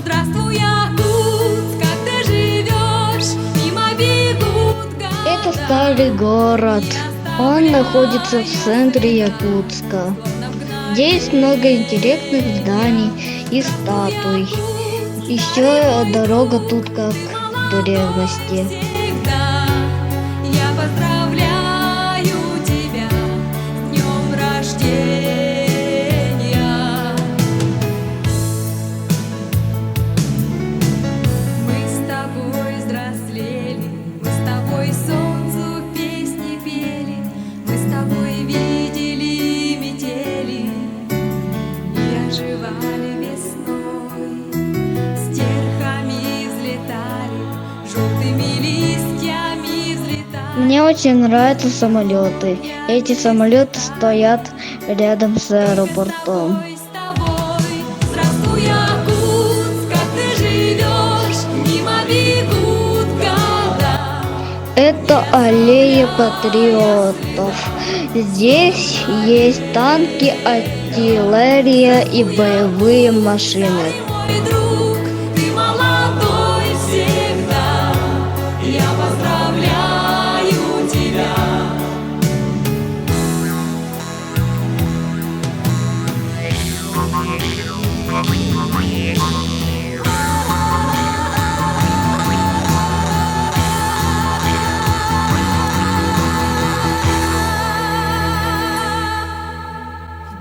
Здравствуй, Якутск, как ты живешь? Мимо бегут года. Это старый город. Он находится в центре Якутска. Здесь много интересных зданий и статуй. Еще дорога тут как в древности. Всегда я поздравляю тебя с днем рождения. Мы с тобой взрослели, мы с тобой солнцу песни пели, мы с тобой видели метели и оживали весной. Стерхами взлетали, желтыми листьями взлетали. Мне очень нравятся самолеты. Эти самолеты стоят рядом с аэропортом. С тобой, здравствуй, Якутск, как ты живешь? Мимо бегут года. Это аллея патриотов. Здесь есть танки, артиллерия и боевые машины. Мой друг, ты молодой всегда. Я поздравляю тебя.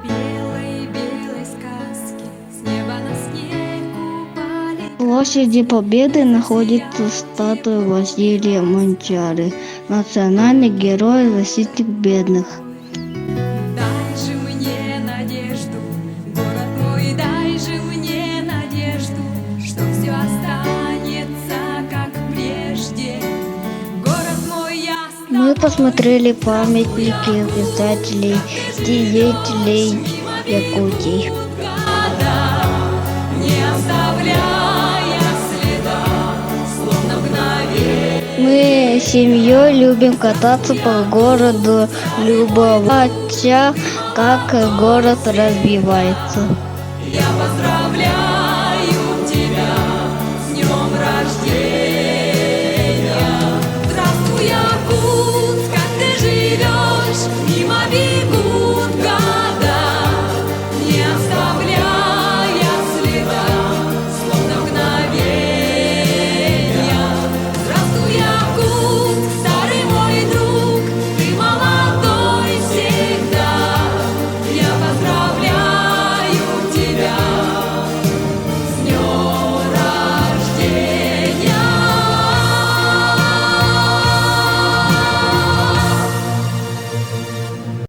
В белой-белой сказке с неба на снег упали. В площади Победы находится статуя Василия Мончары, национальный герой, защитник бедных. Дай же мне надежду, город мой, дай же мне надежду, что все останется как прежде. Город мой ясно. Мы посмотрели памятники писателей, деятелей Якутии. Года, не оставляя следа, словно мгновенье. Мы семьей любим кататься по городу, любоваться, как город развивается.